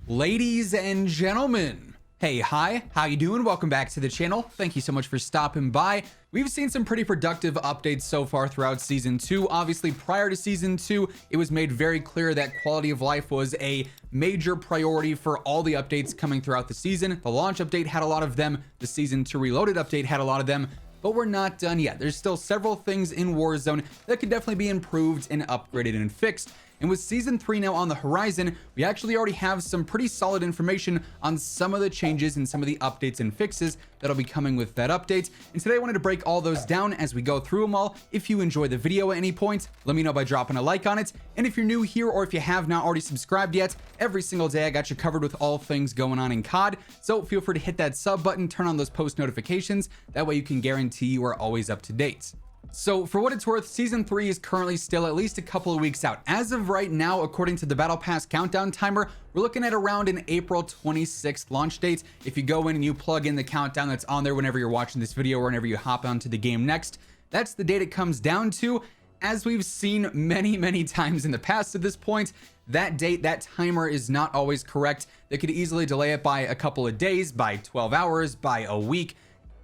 Ladies and gentlemen, hey, hi, how you doing? Welcome back to the channel. Thank you so much for stopping by. We've seen some pretty productive updates so far throughout Season 2. Obviously, prior to Season 2, it was made very clear that quality of life was a major priority for all the updates coming throughout the season. The launch update had a lot of them. The Season 2 Reloaded update had a lot of them. But we're not done yet. There's still several things in Warzone that could definitely be improved and upgraded and fixed. And with Season 3 now on the horizon, we actually already have some pretty solid information on some of the changes and some of the updates and fixes that'll be coming with that update. And today I wanted to break all those down as we go through them all. If you enjoy the video at any point, let me know by dropping a like on it. And if you're new here or if you have not already subscribed yet, every single day I got you covered with all things going on in COD. So feel free to hit that sub button, turn on those post notifications. That way you can guarantee you are always up to date. So for what it's worth, Season 3 is currently still at least a couple of weeks out. As of right now, according to the Battle Pass countdown timer, we're looking at around an April 26th launch date. If you go in and you plug in the countdown that's on there whenever you're watching this video or whenever you hop onto the game next, that's the date it comes down to. As we've seen many times in the past at this point, that date, that timer is not always correct. They could easily delay it by a couple of days, by 12 hours, by a week.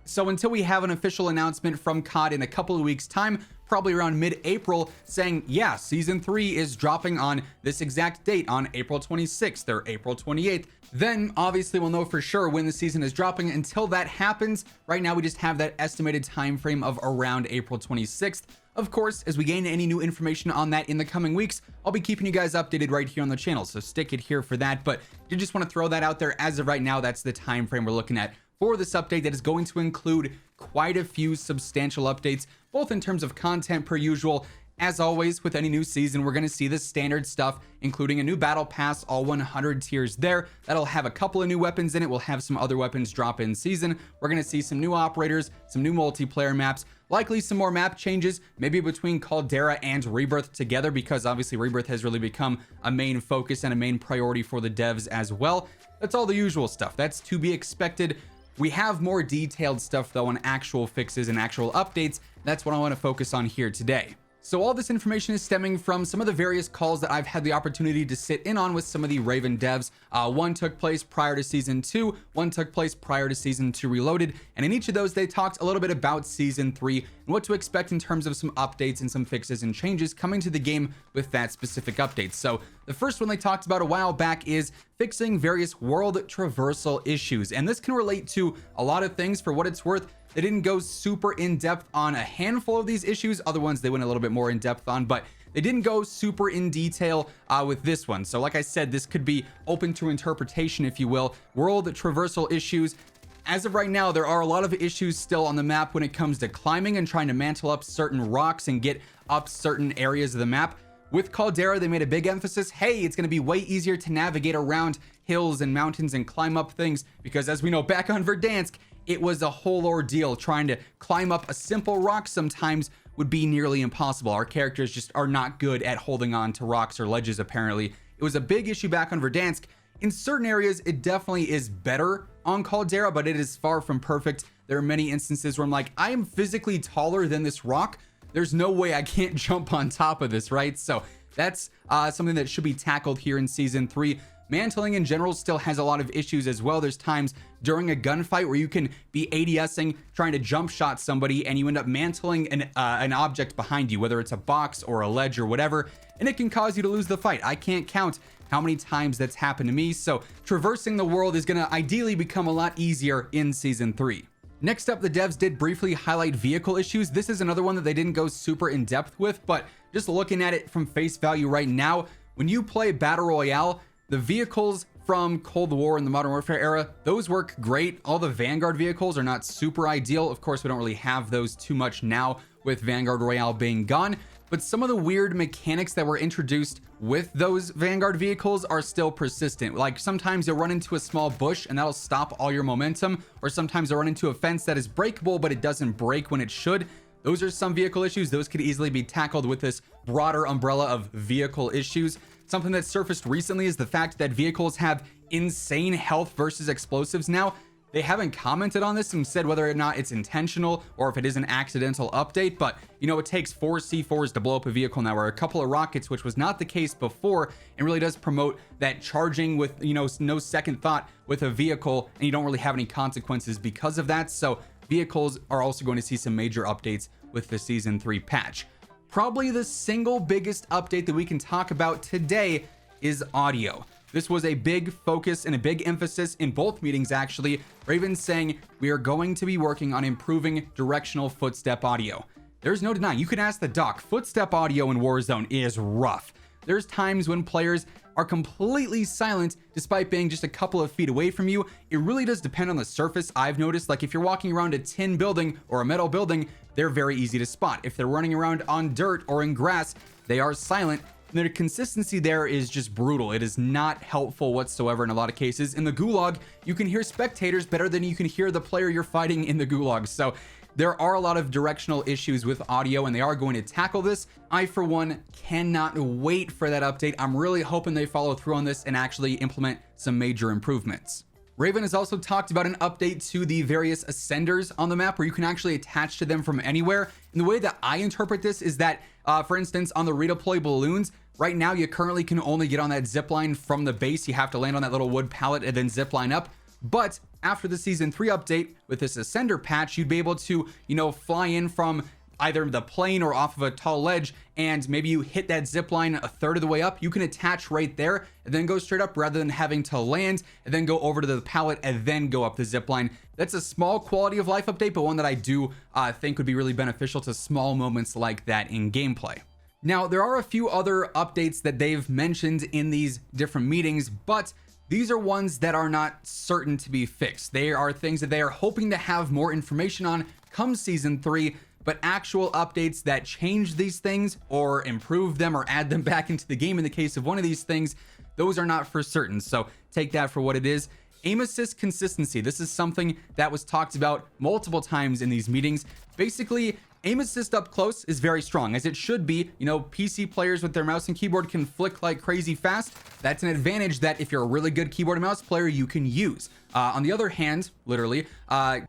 So until we have an official announcement from COD in a couple of weeks time, probably around mid-April, saying, yeah, Season 3 is dropping on this exact date on April 26th or April 28th, then obviously we'll know for sure when the season is dropping. Until that happens, right now we just have that estimated time frame of around April 26th. Of course, as we gain any new information on that in the coming weeks, I'll be keeping you guys updated right here on the channel, so stick it here for that. But I just want to throw that out there. As of right now, that's the time frame we're looking at for this update that is going to include quite a few substantial updates, both in terms of content per usual. As always, with any new season, we're going to see the standard stuff, including a new battle pass, all 100 tiers there. That'll have a couple of new weapons in it. We'll have some other weapons drop in season. We're going to see some new operators, some new multiplayer maps, likely some more map changes, maybe between Caldera and Rebirth together, because obviously Rebirth has really become a main focus and a main priority for the devs as well. That's all the usual stuff. That's to be expected. We have more detailed stuff though on actual fixes and actual updates. That's what I want to focus on here today. So all this information is stemming from some of the various calls that I've had the opportunity to sit in on with some of the Raven devs. One took place prior to Season 2, one took place prior to Season 2 Reloaded, and in each of those they talked a little bit about Season 3 and what to expect in terms of some updates and some fixes and changes coming to the game with that specific update. So the first one they talked about a while back is fixing various world traversal issues, and this can relate to a lot of things. For what it's worth, they didn't go super in depth on a handful of these issues. Other ones they went a little bit more in depth on, but they didn't go super in detail with this one. So like I said, this could be open to interpretation, if you will. World traversal issues. As of right now, there are a lot of issues still on the map when it comes to climbing and trying to mantle up certain rocks and get up certain areas of the map. With Caldera, they made a big emphasis. Hey, it's going to be way easier to navigate around hills and mountains and climb up things, because as we know, back on Verdansk, it was a whole ordeal. Trying to climb up a simple rock sometimes would be nearly impossible. Our characters just are not good at holding on to rocks or ledges, apparently. It was a big issue back on Verdansk. In certain areas, it definitely is better on Caldera, but it is far from perfect. There are many instances where I'm like, I am physically taller than this rock. There's no way I can't jump on top of this, right? So that's something that should be tackled here in Season 3. Mantling in general still has a lot of issues as well. There's times during a gunfight where you can be ADSing, trying to jump shot somebody, and you end up mantling an object behind you, whether it's a box or a ledge or whatever, and it can cause you to lose the fight. I can't count how many times that's happened to me. So traversing the world is going to ideally become a lot easier in Season 3. Next up, the devs did briefly highlight vehicle issues. This is another one that they didn't go super in depth with, but just looking at it from face value right now, when you play Battle Royale, the vehicles from Cold War and the Modern Warfare era, those work great. All the Vanguard vehicles are not super ideal. Of course, we don't really have those too much now with Vanguard Royale being gone, but some of the weird mechanics that were introduced with those Vanguard vehicles are still persistent. Like sometimes you'll run into a small bush and that'll stop all your momentum, or sometimes you'll run into a fence that is breakable, but it doesn't break when it should. Those are some vehicle issues. Those could easily be tackled with this broader umbrella of vehicle issues. Something that surfaced recently is the fact that vehicles have insane health versus explosives now. They haven't commented on this and said whether or not it's intentional or if it is an accidental update, but you know, it takes 4 C4s to blow up a vehicle now, or a couple of rockets, which was not the case before, and really does promote that charging with, you know, no second thought with a vehicle, and you don't really have any consequences because of that. So vehicles are also going to see some major updates with the season 3 patch. Probably the single biggest update that we can talk about today is audio. This was a big focus and a big emphasis in both meetings, actually. Raven saying we are going to be working on improving directional footstep audio. There's no denying, you can ask the doc, footstep audio in Warzone is rough. There's times when players are completely silent despite being just a couple of feet away from you. It really does depend on the surface. I've noticed, like if you're walking around a tin building or a metal building, they're very easy to spot. If they're running around on dirt or in grass, they are silent. The consistency there is just brutal. It is not helpful whatsoever in a lot of cases. In the gulag, you can hear spectators better than you can hear the player you're fighting in the gulag. So there are a lot of directional issues with audio, and they are going to tackle this. I, for one, cannot wait for that update. I'm really hoping they follow through on this and actually implement some major improvements. Raven has also talked about an update to the various ascenders on the map where you can actually attach to them from anywhere. And the way that I interpret this is that, for instance, on the redeploy balloons, right now you currently can only get on that zip line from the base. You have to land on that little wood pallet and then zip line up. But after the season 3 update with this ascender patch, you'd be able to, you know, fly in from either the plane or off of a tall ledge, and maybe you hit that zip line a third of the way up. You can attach right there and then go straight up rather than having to land and then go over to the pallet and then go up the zip line. That's a small quality of life update, but one that I do think would be really beneficial to small moments like that in gameplay. Now, there are a few other updates that they've mentioned in these different meetings, but these are ones that are not certain to be fixed. They are things that they are hoping to have more information on come season 3, but actual updates that change these things or improve them or add them back into the game in the case of one of these things, those are not for certain. So take that for what it is. Aim assist consistency. This is something that was talked about multiple times in these meetings. Basically, aim assist up close is very strong, as it should be. You know, PC players with their mouse and keyboard can flick like crazy fast. That's an advantage that if you're a really good keyboard and mouse player, you can use. On the other hand, literally,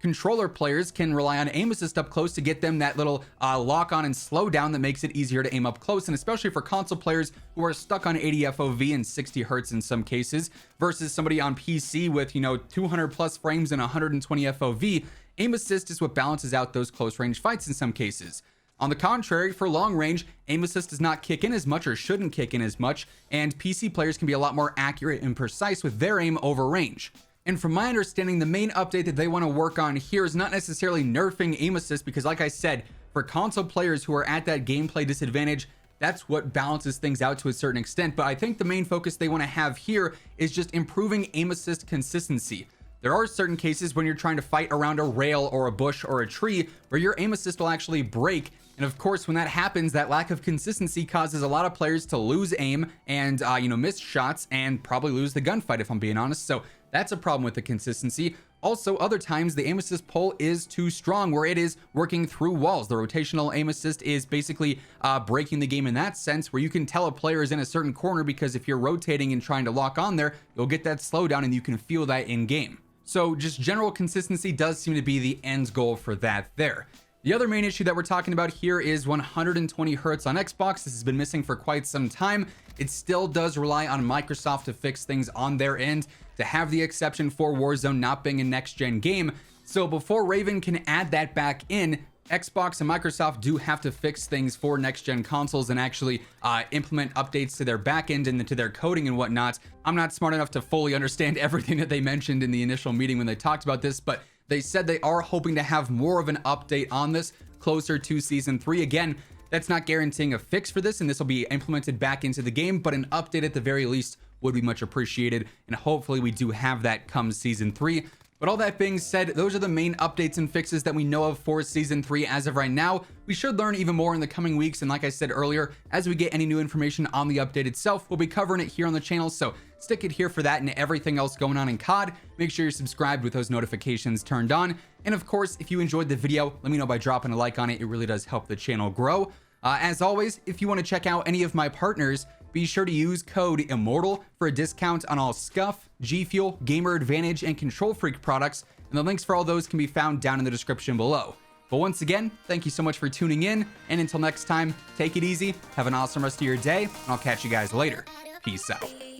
controller players can rely on aim assist up close to get them that little lock on and slow down that makes it easier to aim up close, and especially for console players who are stuck on 80 FOV and 60 hertz in some cases, versus somebody on PC with, you know, 200 plus frames and 120 FOV. Aim assist is what balances out those close range fights in some cases. On the contrary, for long range, aim assist does not kick in as much or shouldn't kick in as much, and PC players can be a lot more accurate and precise with their aim over range. And from my understanding, the main update that they want to work on here is not necessarily nerfing aim assist, because like I said, for console players who are at that gameplay disadvantage, that's what balances things out to a certain extent. But I think the main focus they want to have here is just improving aim assist consistency. There are certain cases when you're trying to fight around a rail or a bush or a tree where your aim assist will actually break. And of course, when that happens, that lack of consistency causes a lot of players to lose aim and, miss shots and probably lose the gunfight, if I'm being honest. So that's a problem with the consistency. Also, other times the aim assist pull is too strong where it is working through walls. The rotational aim assist is basically breaking the game in that sense, where you can tell a player is in a certain corner because if you're rotating and trying to lock on there, you'll get that slowdown and you can feel that in game. So just general consistency does seem to be the end goal for that there. The other main issue that we're talking about here is 120 hertz on Xbox. This has been missing for quite some time. It still does rely on Microsoft to fix things on their end, to have the exception for Warzone not being a next-gen game. So before Raven can add that back in, Xbox and Microsoft do have to fix things for next-gen consoles and actually implement updates to their backend and to their coding and whatnot. I'm not smart enough to fully understand everything that they mentioned in the initial meeting when they talked about this, but they said they are hoping to have more of an update on this closer to Season 3. Again, that's not guaranteeing a fix for this, and this will be implemented back into the game, but an update at the very least would be much appreciated, and hopefully we do have that come Season 3. But all that being said, those are the main updates and fixes that we know of for Season 3 as of right now. We should learn even more in the coming weeks, and like I said earlier, as we get any new information on the update itself, we'll be covering it here on the channel, so stick it here for that and everything else going on in COD. Make sure you're subscribed with those notifications turned on. And of course, if you enjoyed the video, let me know by dropping a like on it. It really does help the channel grow. As always, if you want to check out any of my partners, be sure to use code WhosImmortal for a discount on all Scuff, G Fuel, Gamer Advantage, and Control Freak products. and the links for all those can be found down in the description below. But once again, thank you so much for tuning in, and until next time, take it easy, have an awesome rest of your day, and I'll catch you guys later. Peace out.